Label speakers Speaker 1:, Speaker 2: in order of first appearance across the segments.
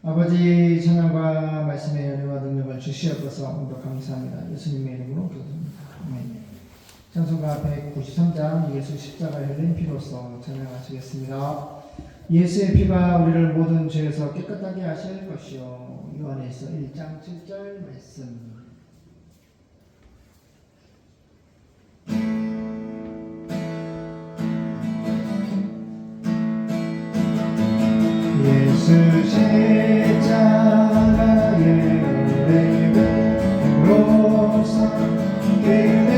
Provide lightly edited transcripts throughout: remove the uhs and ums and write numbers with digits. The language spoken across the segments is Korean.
Speaker 1: 아버지 찬양과 말씀의 은혜와 능력을 주시옵소서. 오늘도 감사합니다. 예수님의 이름으로 기도드립니다. 아멘. 찬송가 193장 예수 십자가에 흘린 피로써 찬양하시겠습니다. 예수의 피가 우리를 모든 죄에서 깨끗하게 하실 것이요. 요한에서 1장 7절 말씀. 예수 십자가에 흘림으로써 그대를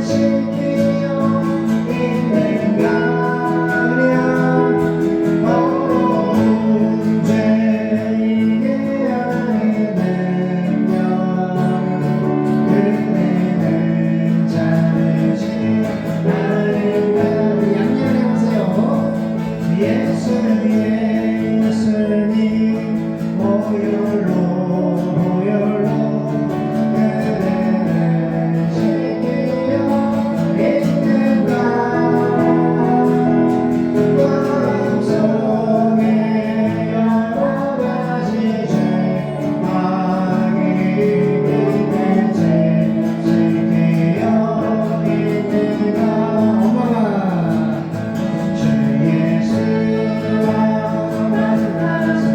Speaker 1: 지키어 있는 가랴 어려운 죄에게 하는 능력 그대는 자르지 않을까. 양념해보세요. 예수님 모혈로 그대를 지키어 있는가. 마음속에 여러 가지 죄 악이 있는지 지키어 있는가. 엄마가 주 예수와 만나서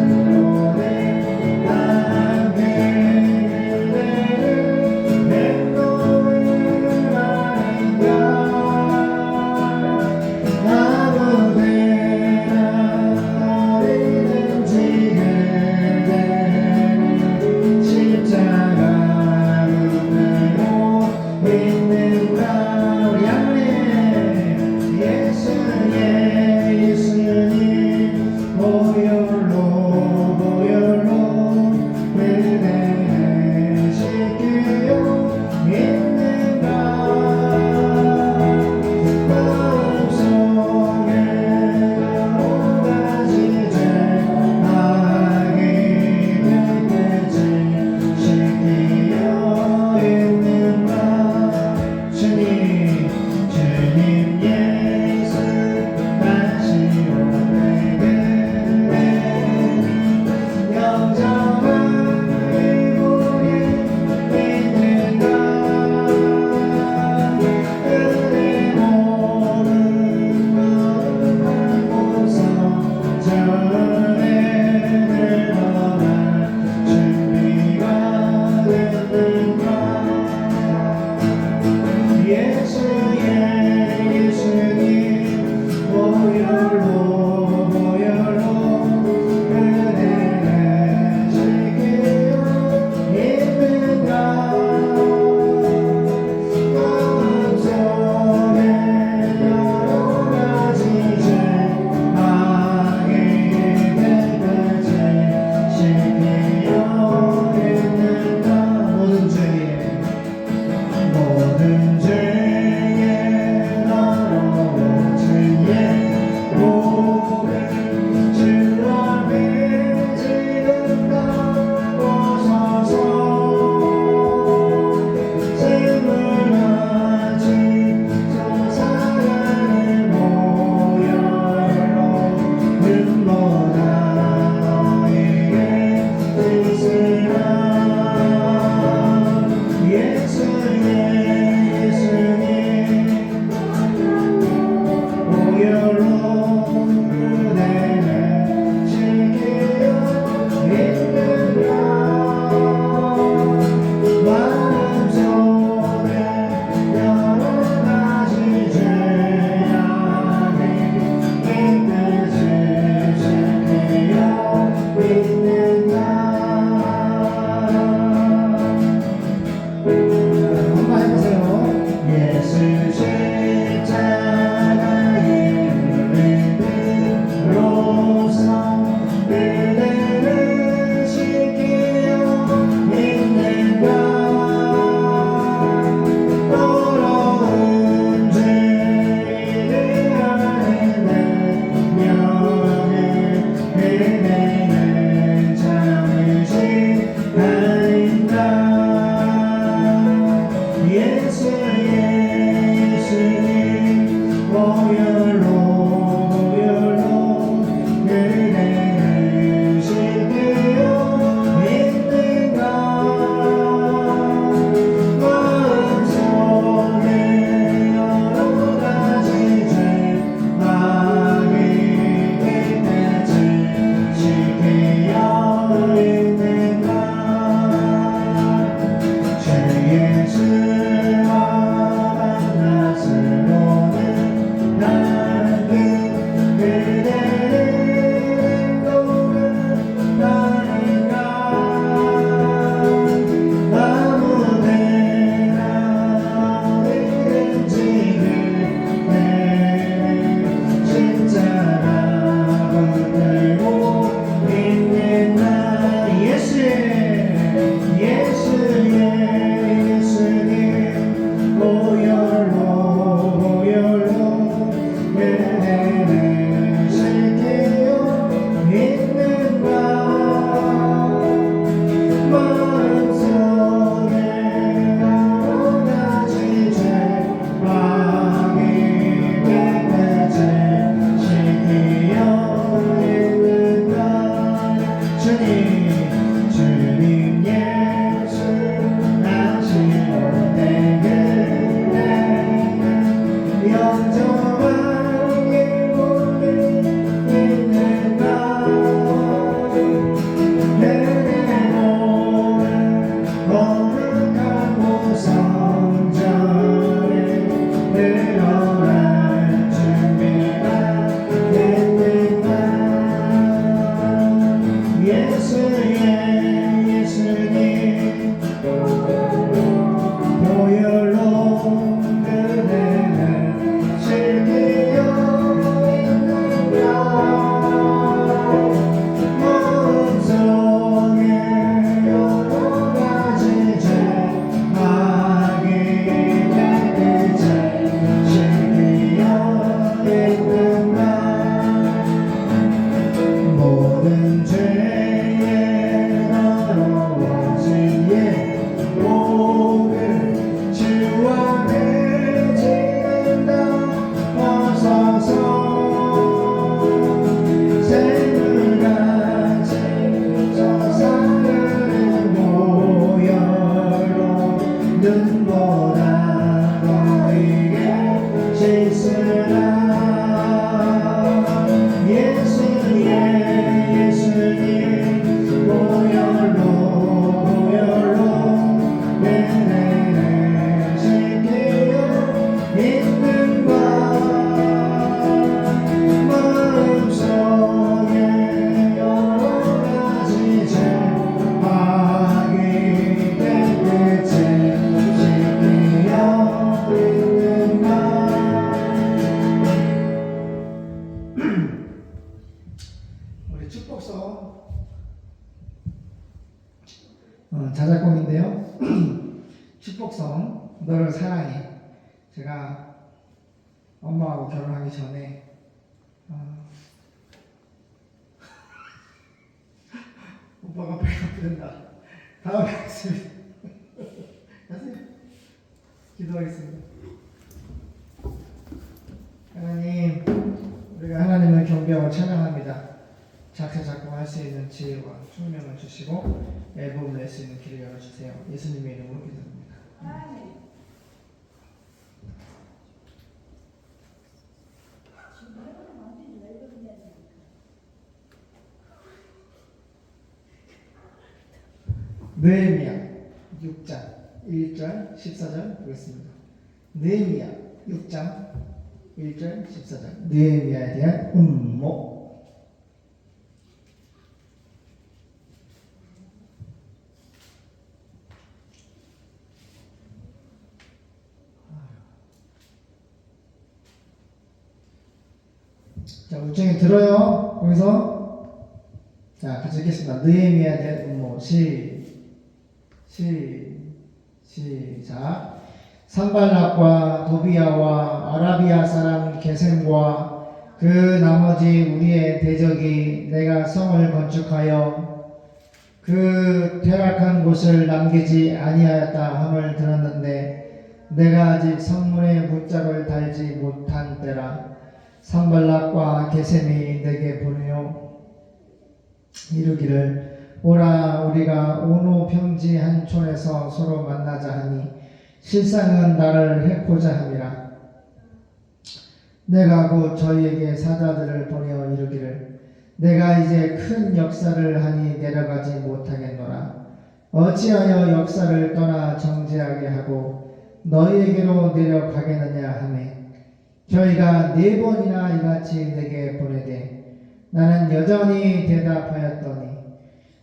Speaker 1: 축복성 자작곡인데요. 축복성 너를 사랑해. 제가 엄마하고 결혼하기 전에 오빠가 배가 부른다. 다음에 하겠습니다. 하세요. 기도하겠습니다. 하나님, 우리가 하나님을 경배하고 찬양합니다. 작사 작곡할 수 있는 지혜와 총명을 주시고 앨범을 낼 수 있는 길을 열어주세요. 예수님의 이름으로 기도합니다. 느헤미야 6장 1절 14절 보겠습니다. 느헤미야 6장 1절 14절 느헤미야에 대한 음모. 자, 우정이 들어요. 거기서 자, 같이 읽겠습니다. 느헤미야에 대한 음모. 시작. 산발락과 도비야와 아라비아 사람 게셈과 그 나머지 우리의 대적이 내가 성을 건축하여 그 퇴락한 곳을 남기지 아니하였다 함을 들었는데 내가 아직 성문에 문짝을 달지 못한 때라. 산발락과 게셈이 내게 보내어 이르기를 오라 우리가 오노 평지 한 촌에서 서로 만나자 하니 실상은 나를 해코자 함이라. 내가 곧 저희에게 사자들을 보내어 이르기를 내가 이제 큰 역사를 하니 내려가지 못하겠노라. 어찌하여 역사를 떠나 정죄하게 하고 너희에게로 내려가겠느냐 하매 저희가 4번이나 이같이 내게 보내되 나는 여전히 대답하였더니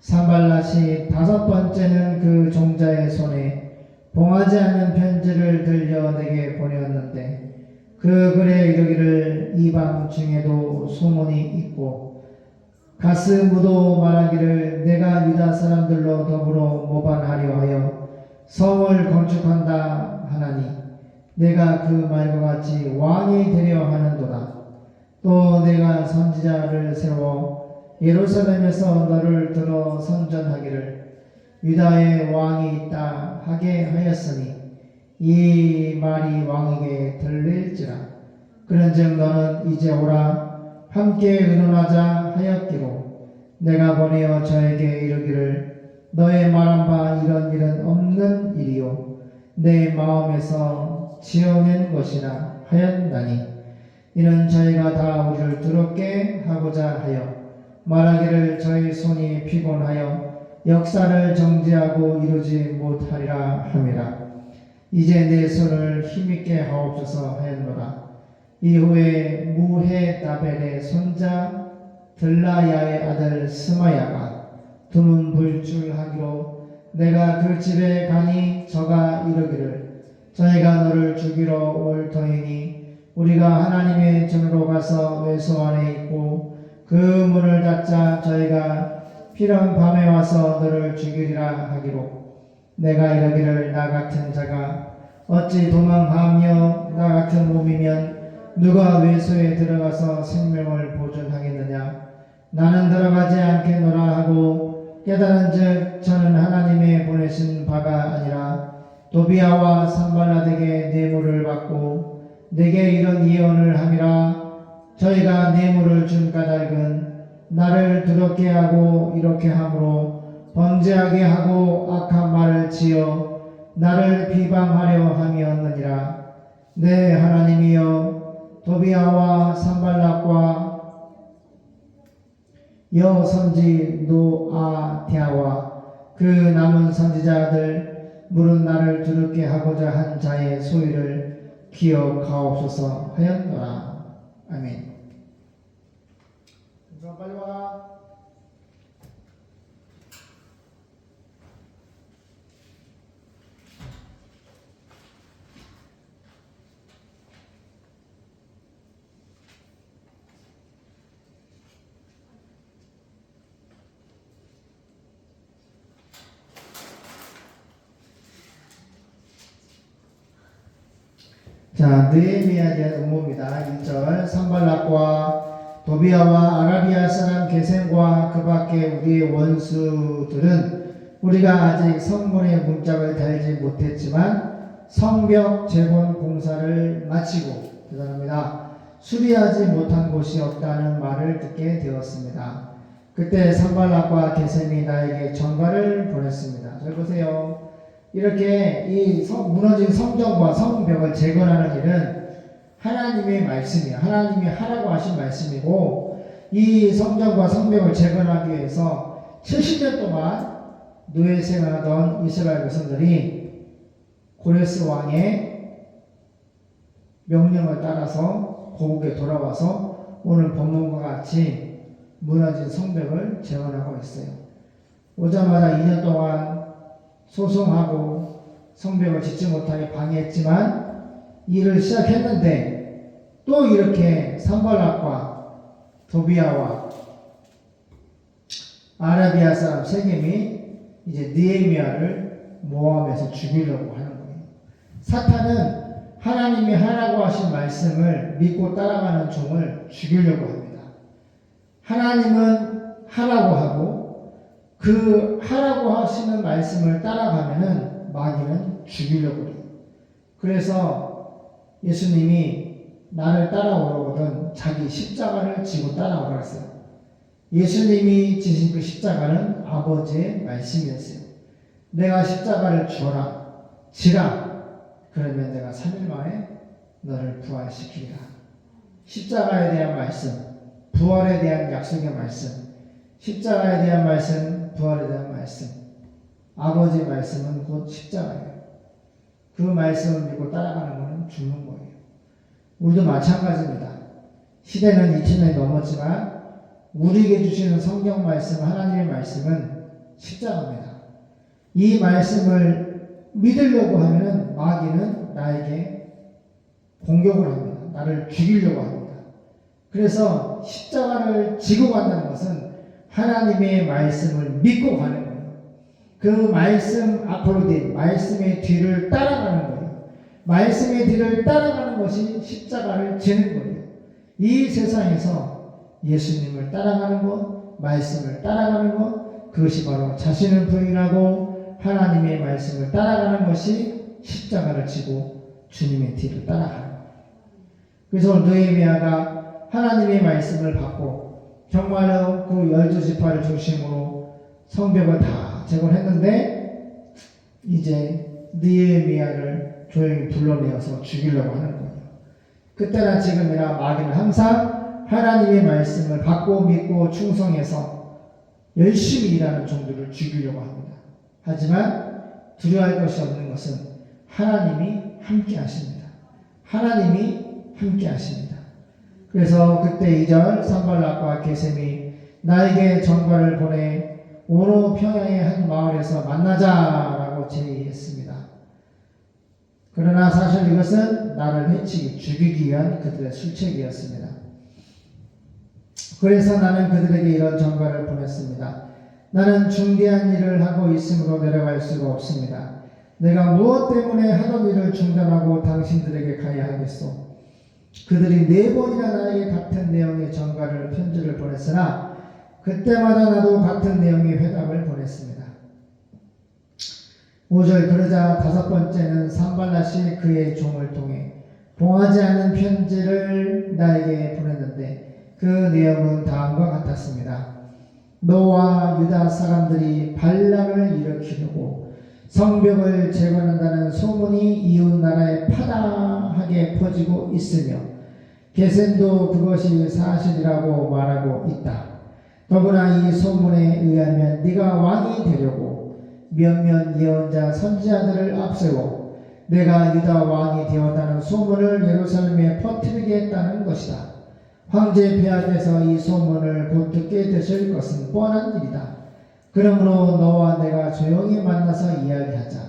Speaker 1: 산발랏이 5번째는 그 종자의 손에 봉하지 않은 편지를 들려 내게 보내었는데 그 글에 이르기를 이방 중에도 소문이 있고 가스무도 말하기를 내가 유다 사람들로 더불어 모반하려 하여 성을 건축한다 하나니 내가 그 말과 같이 왕이 되려 하는도다. 또 내가 선지자를 세워 예루살렘에서 너를 들어 선전하기를 유다의 왕이 있다 하게 하였으니 이 말이 왕에게 들릴지라. 그런즉 너는 이제 오라 함께 의논하자 하였기로 내가 보내어 저에게 이르기를 너의 말한 바 이런 일은 없는 일이요 내 마음에서 지어낸 것이라 하였나니 이는 저희가 다 우리를 두렵게 하고자 하여 말하기를 저희 손이 피곤하여 역사를 정죄하고 이루지 못하리라 함이라. 이제 내 손을 힘있게 하옵소서 하였노라. 이후에 무헤다벨의 손자 들라야의 아들 스마야가 두문 불출하기로 내가 그 집에 가니 저가 이르기를 저희가 너를 죽이러 올 터이니 우리가 하나님의 전으로 가서 외소 안에 있고 그 문을 닫자 저희가 피런 밤에 와서 너를 죽이리라 하기로 내가 이르기를 나 같은 자가 어찌 도망하며 나 같은 몸이면 누가 외소에 들어가서 생명을 보존하겠느냐. 나는 들어가지 않겠노라 하고 깨달은즉 저는 하나님의 보내신 바가 아니라 도비야와 산발랏에게 뇌물을 받고 내게 이런 예언을 함이라. 저희가 뇌물을 준 까닭은 나를 두렵게 하고 이렇게 함으로 범죄하게 하고 악한 말을 지어 나를 비방하려 함이었느니라. 내 하나님이여 도비야와 산발락과 여선지 노아디아와 그 남은 선지자들 물은 나를 두렵게 하고자 한 자의 소위를 기억하옵소서 하였노라. 아멘. 빨리 와. 자, 느헤미야에 대한 음모입니다. 1절 산발락과 도비아와 아라비아 사람 게셈과 그 밖에 우리의 원수들은 우리가 아직 성문에 문짝을 달지 못했지만 성벽 재건 공사를 마치고 대단합니다. 수리하지 못한 곳이 없다는 말을 듣게 되었습니다. 그때 산발락과 게셈이 나에게 전가를 보냈습니다. 잘 보세요. 이렇게 이 무너진 성전과 성벽을 재건하는 일은 하나님의 말씀이에요. 하나님이 하라고 하신 말씀이고, 이 성전과 성벽을 재건하기 위해서 70년 동안 노예 생활하던 이스라엘 백성들이 고레스 왕의 명령을 따라서 고국에 돌아와서 오늘 본문과 같이 무너진 성벽을 재건하고 있어요. 오자마자 2년 동안 소송하고 성벽을 짓지 못하게 방해했지만 일을 시작했는데 또 이렇게 산발락과 도비아와 아라비아 사람 세겜이 이제 느헤미야를 모함해서 죽이려고 하는 거예요. 사탄은 하나님이 하라고 하신 말씀을 믿고 따라가는 종을 죽이려고 합니다. 하나님은 하라고 하고 그 하라고 하시는 말씀을 따라가면은 마귀는 죽이려고 해요. 그래서 예수님이 나를 따라오거든 자기 십자가를 지고 따라오라 했어요. 예수님이 지신 그 십자가는 아버지의 말씀이었어요. 내가 십자가를 주어라, 지라. 그러면 내가 3일 만에 너를 부활시키리라. 십자가에 대한 말씀, 부활에 대한 약속의 말씀, 십자가에 대한 말씀, 부활에 대한 말씀, 아버지의 말씀은 곧 십자가예요. 그 말씀을 믿고 따라가는 것은 죽는 거예요. 우리도 마찬가지입니다. 시대는 2000년이 넘었지만 우리에게 주시는 성경 말씀, 하나님의 말씀은 십자가입니다. 이 말씀을 믿으려고 하면은 마귀는 나에게 공격을 합니다. 나를 죽이려고 합니다. 그래서 십자가를 지고 간다는 것은 하나님의 말씀을 믿고 가는 거예요. 그 말씀 앞으로 된 말씀의 뒤를 따라가는 거예요. 말씀의 뒤를 따라가는 것이 십자가를 지는 거예요. 이 세상에서 예수님을 따라가는 것, 말씀을 따라가는 것, 그것이 바로 자신을 부인하고 하나님의 말씀을 따라가는 것이 십자가를 지고 주님의 뒤를 따라가는 거예요. 그래서 느헤미야가 하나님의 말씀을 받고 정말로 그 12지파를 중심으로 성벽을 다 재건했는데 이제 느헤미야를 조용히 불러내어서 죽이려고 하는 거예요. 그때나 지금이나 마귀는 항상 하나님의 말씀을 받고 믿고 충성해서 열심히 일하는 종들을 죽이려고 합니다. 하지만 두려워할 것이 없는 것은 하나님이 함께 하십니다. 하나님이 함께 하십니다. 그래서 그때 2절 산발락과 게셈이 나에게 전과를 보내 오노 평양의 한 마을에서 만나자라고 제의했습니다. 그러나 사실 이것은 나를 해치기, 죽이기 위한 그들의 술책이었습니다. 그래서 나는 그들에게 이런 전과를 보냈습니다. 나는 중대한 일을 하고 있으므로 내려갈 수가 없습니다. 내가 무엇 때문에 하던 일을 중단하고 당신들에게 가야 하겠소? 그들이 4번이나 나에게 같은 내용의 전과를 편지를 보냈으나 그때마다 나도 같은 내용의 회답을 보냈습니다. 5절 그러자 5번째는 산발랏이 그의 종을 통해 봉하지 않은 편지를 나에게 보냈는데 그 내용은 다음과 같았습니다. 너와 유다 사람들이 반란을 일으키려고 성벽을 재건한다는 소문이 이웃 나라에 파다하게 퍼지고 있으며 게셈도 그것이 사실이라고 말하고 있다. 더구나 이 소문에 의하면 네가 왕이 되려고 몇몇 예언자 선지자들을 앞세워 내가 유다 왕이 되었다는 소문을 예루살렘에 퍼뜨리겠다는 것이다. 황제 베아드에서 이 소문을 곧 듣게 되실 것은 뻔한 일이다. 그러므로 너와 내가 조용히 만나서 이야기하자.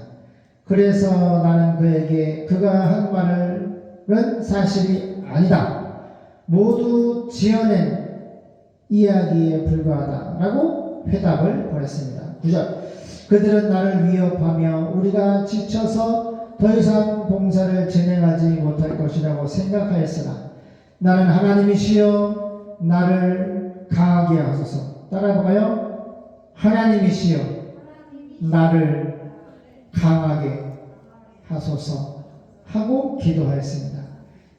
Speaker 1: 그래서 나는 그에게 그가 한 말은 사실이 아니다. 모두 지어낸 이야기에 불과하다라고 회답을 보냈습니다. 9절 그들은 나를 위협하며 우리가 지쳐서 더 이상 봉사를 진행하지 못할 것이라고 생각하였으나 나는 하나님이시여 나를 강하게 하소서. 따라해볼까요? 하나님이시여 나를 강하게 하소서 하고 기도하였습니다.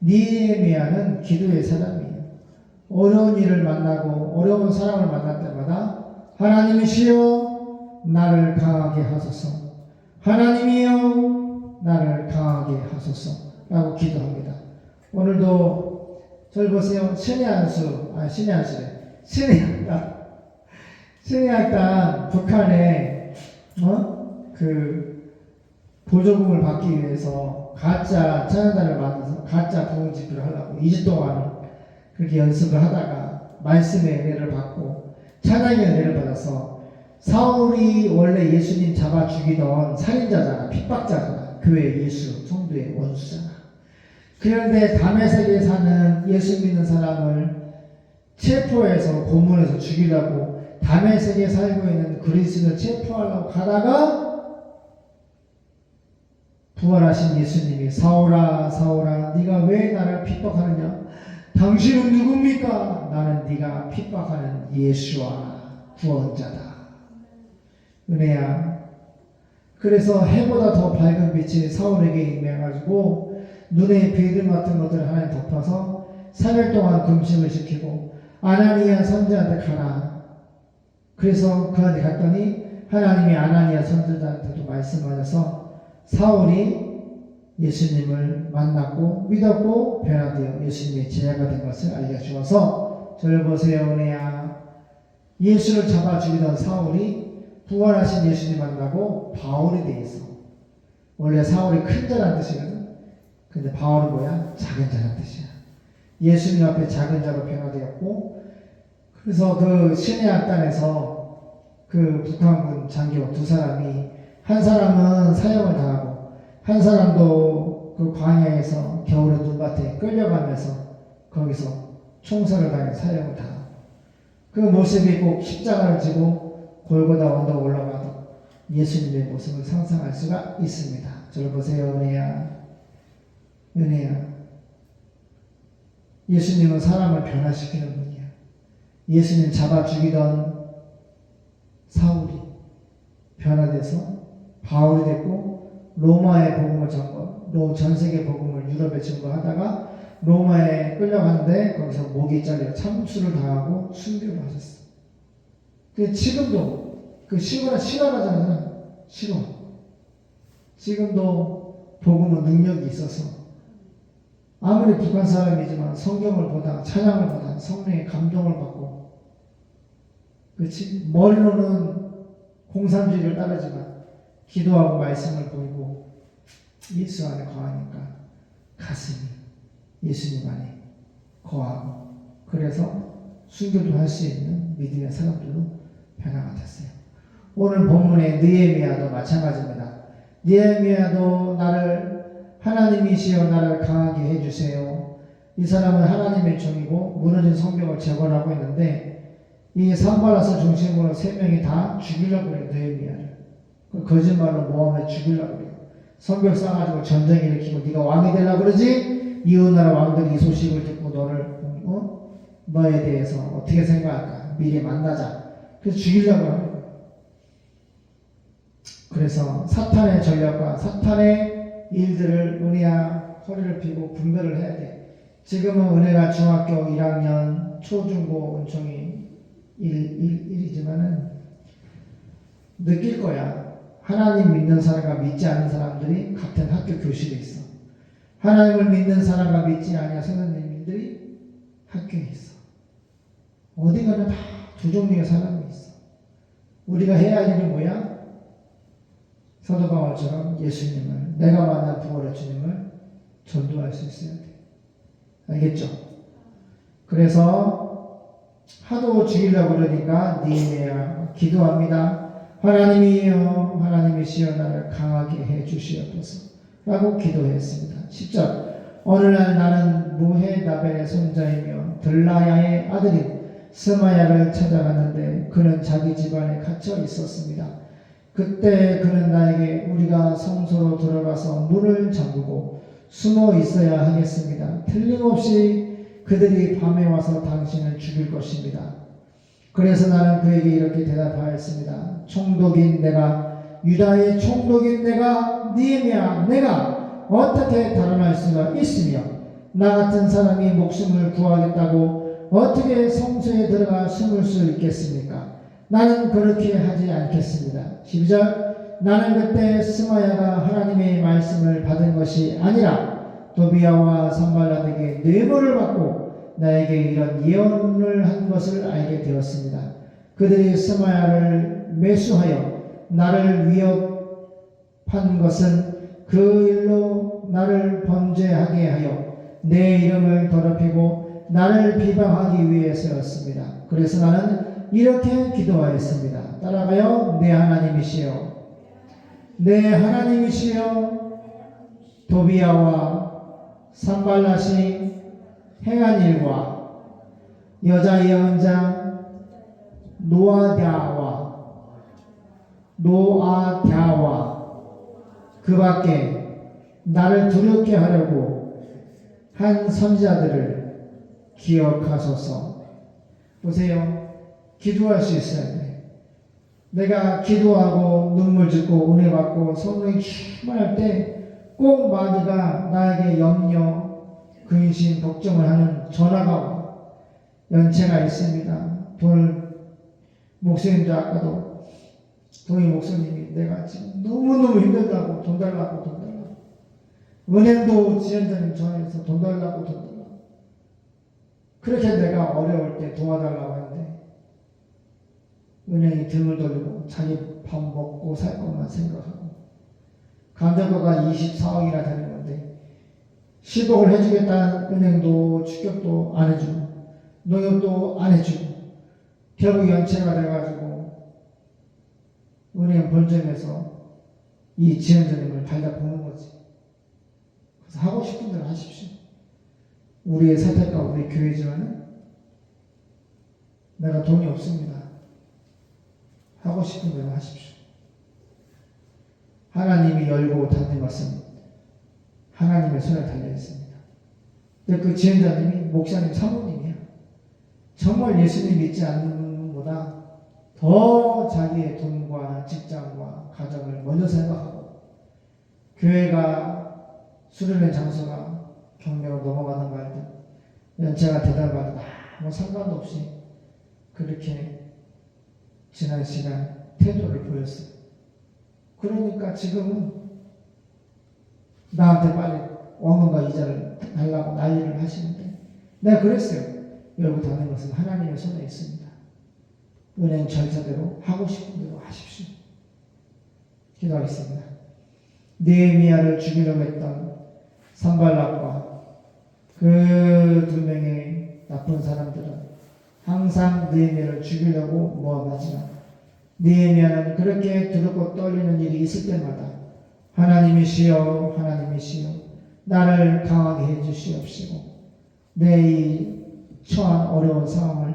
Speaker 1: 느헤미야는 기도의 사람이에요. 어려운 일을 만나고 어려운 사람을 만날 때마다 하나님이시여 나를 강하게 하소서, 하나님이여 나를 강하게 하소서 라고 기도합니다. 오늘도 저를 보세요. 신의학당 북한에 그 보조금을 받기 위해서 가짜 찬양단을 만들어서 가짜 부흥 집회를 하려고 2주 동안 그렇게 연습을 하다가 말씀의 은혜를 받고 찬양의 은혜를 받아서, 사울이 원래 예수님 잡아 죽이던 살인자잖아, 핍박자잖아, 교회 예수 성도의 원수잖아. 그런데 다메섹에 사는 예수 믿는 사람을 체포해서 고문해서 죽이려고 다메섹에 살고 있는 그리스도를 체포하려고 가다가 부활하신 예수님이 사울아 사울아 네가 왜 나를 핍박하느냐, 당신은 누굽니까? 나는 네가 핍박하는 예수와 구원자다. 은혜야. 그래서 해보다 더 밝은 빛이 사울에게 임해가지고 눈에 비름 같은 것들을 하나님 덮어서 3일 동안 금식을 시키고 아나니아 선지자한테 가라. 그래서 그한테 갔더니 하나님이 아나니아 선지자한테도 말씀하셔서 사울이 예수님을 만났고 믿었고 변화되어 예수님의 제자가 된 것을 알려주어서, 저를 보세요 은혜야. 예수를 잡아 죽이던 사울이 부활하신 예수님 만나고 바울이 돼 있어. 원래 사울이 큰 자란 뜻이거든. 근데 바울은 뭐야? 작은 자란 뜻이야. 예수님 앞에 작은 자로 변화되었고, 그래서 그 신의학단에서 그 북한군 장교 2사람이, 한 사람은 사형을 당하고 한 사람도 그 광야에서 겨울에 눈밭에 끌려가면서 거기서 총살을 당해 사형을 당하고, 그 모습이 꼭 십자가를 지고 골고다 언덕 올라가도 예수님의 모습을 상상할 수가 있습니다. 저를 보세요 은혜야. 은혜야. 예수님은 사람을 변화시키는 분이야. 예수님 잡아 죽이던 사울이 변화돼서 바울이 됐고, 로마의 복음을 전 세계 복음을 유럽에 증거하다가 로마에 끌려갔는데 거기서 목이 잘려 참수를 당하고 순교를 하셨어. 그 지금도 그 시원하잖아. 시원. 지금도 복음은 능력이 있어서 아무리 북한 사람이지만 성경을 보다 찬양을 보다 성령의 감동을 받고, 그렇지? 머리로는 공산주의를 따르지만 기도하고 말씀을 보이고 예수 안에 거하니까 가슴이 예수님 안에 거하고, 그래서 순교도 할 수 있는 믿음의 사람들로 변화가 됐어요. 오늘 본문의 느헤미야도 마찬가지입니다. 느헤미야도 나를 하나님이시여 나를 강하게 해주세요. 이 사람은 하나님의 종이고 무너진 성벽을 재건하고 있는데 이 산발라스 중심으로 3명이 다 죽이려고 그래요. 느헤미야를 거짓말로 모함해 죽이려고 그래요. 성벽 쌓아가지고 전쟁 일으키고 네가 왕이 되려고 그러지? 이웃나라 왕들이 이 소식을 듣고 너에 대해서 어떻게 생각할까? 미리 만나자. 그래서 죽이려고 하는 거예요. 그래서 사탄의 전략과 사탄의 일들을 은혜야 허리를 펴고 분별을 해야 돼. 지금은 은혜가 중학교 1학년 초중고 은총이 1이지만은 느낄 거야. 하나님 믿는 사람과 믿지 않는 사람들이 같은 학교 교실에 있어. 하나님을 믿는 사람과 믿지 않는 선생님들이 학교에 있어. 어디 가나 다 두 종류의 사람이 있어. 우리가 해야 할 일은 뭐야? 사도 바울처럼 예수님을, 내가 만난 부활의 주님을 전도할 수 있어야 돼. 알겠죠? 그래서 하도 죽이려고 그러니까 느헤미야 기도합니다. 하나님이여 하나님이시여 나를 강하게 해주시옵소서 라고 기도했습니다. 10절 어느 날 나는 무헤다벨의 손자이며 들라야의 아들인 스마야를 찾아갔는데 그는 자기 집안에 갇혀 있었습니다. 그때 그는 나에게 우리가 성소로 들어가서 문을 잠그고 숨어 있어야 하겠습니다. 틀림없이 그들이 밤에 와서 당신을 죽일 것입니다. 그래서 나는 그에게 이렇게 대답하였습니다. 총독인 내가, 유다의 총독인 내가, 느헤미야, 내가 어떻게 달아날 수가 있으며 나 같은 사람이 목숨을 구하겠다고 어떻게 성소에 들어가 숨을 수 있겠습니까? 나는 그렇게 하지 않겠습니다. 12절, 나는 그때 스마야가 하나님의 말씀을 받은 것이 아니라 도비야와 산발랏에게 뇌물을 받고 나에게 이런 예언을 한 것을 알게 되었습니다. 그들이 스마야를 매수하여 나를 위협한 것은 그 일로 나를 범죄하게 하여 내 이름을 더럽히고 나를 비방하기 위해서였습니다. 그래서 나는 이렇게 기도하였습니다. 따라가요. 내 하나님이시여, 내 하나님이시여, 도비야와 산발랏이 행한 일과 여자 예언자 노아갸와 그 밖에 나를 두렵게 하려고 한 선지자들을 기억하소서. 보세요. 기도할 수 있어야 돼. 내가 기도하고 눈물 짓고 은혜 받고 성령이 충만할 때 꼭 마귀가 나에게 염려, 근심, 걱정을 하는 전화가 와. 연체가 있습니다. 목사님도 아까도 동희 목사님이 내가 지금 너무너무 힘들다고 돈 달라고 은행도 지원자님 전화해서 돈 달라고 그렇게 내가 어려울 때 도와달라고 하는데 은행이 등을 돌리고 자기 밥 먹고 살 것만 생각하고 감정가가 24억이나 되는 건데 10억을 해주겠다는 은행도 축격도 안 해주고 농협도 안 해주고 결국 연체가 돼가지고 은행 본점에서 이 지원자님을 달다 보는 거지. 그래서 하고 싶은 대로 하십시오. 우리의 선택과 우리 교회지만은 내가 돈이 없습니다. 하고 싶은 대로 하십시오. 하나님이 열고 닫는 것은 하나님의 손에 달려 있습니다. 근데 그 지원자님이 목사님 사모님이야. 정말 예수님 믿지 않는 것보다 더 자기의 돈과 직장과 가정을 먼저 생각하고 교회가 수련의 장소가 경매로 넘어가는 말든 연체가 되달받은 아무 상관도 없이 그렇게 지난 시간 태도를 보였어요. 그러니까 지금은 나한테 빨리 원금과 이자를 달라고 난리를 하시는데 내가 그랬어요. 열고 닫는 것은 하나님의 손에 있습니다. 은행 절차대로 하고 싶은 대로 하십시오. 기도하겠습니다. 느헤미야를 죽이려고 했던 산발랏과 그 두 명의 나쁜 사람들은 항상 느헤미야를 죽이려고 모함하지만 느헤미야는 그렇게 두렵고 떨리는 일이 있을 때마다 하나님이시여, 하나님이시여, 나를 강하게 해주시옵시고 내 이 처한 어려운 상황을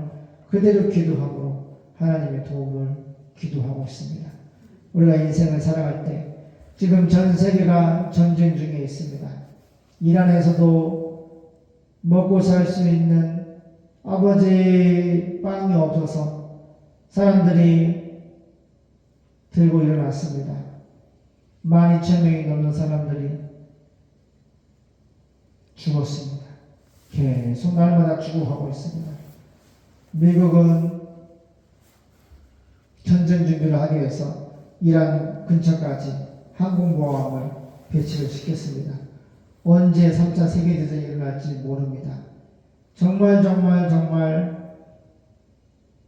Speaker 1: 그대로 기도함으로 하나님의 도움을 기도하고 있습니다. 우리가 인생을 살아갈 때 지금 전 세계가 전쟁 중에 있습니다. 이란에서도 먹고 살 수 있는 아버지 빵이 없어서 사람들이 들고 일어났습니다. 12,000명이 넘는 사람들이 죽었습니다. 계속 날마다 죽어가고 있습니다. 미국은 전쟁 준비를 하기 위해서 이란 근처까지 항공모함을 배치를 시켰습니다. 언제 3차 세계대전이 일어날지 모릅니다. 정말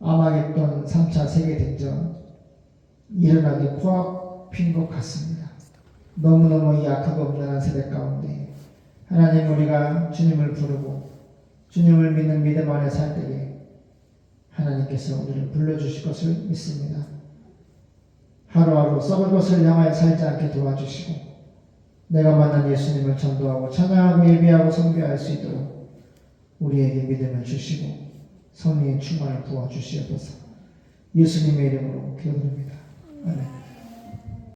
Speaker 1: 아마겟돈 3차 세계대전 일어나기 코앞인 것 같습니다. 너무너무 약하고 없는 세대 가운데 하나님 우리가 주님을 부르고 주님을 믿는 믿음 안에 살 때에 하나님께서 우리를 불러주실 것을 믿습니다. 하루하루 썩을 것을 향하여 살지 않게 도와주시고 내가 만난 예수님을 전도하고 찬양하고 예배하고 섬겨할 수 있도록 우리에게 믿음을 주시고 성령의 충만을 부어주시옵소서. 예수님의 이름으로 기도드립니다. 아멘.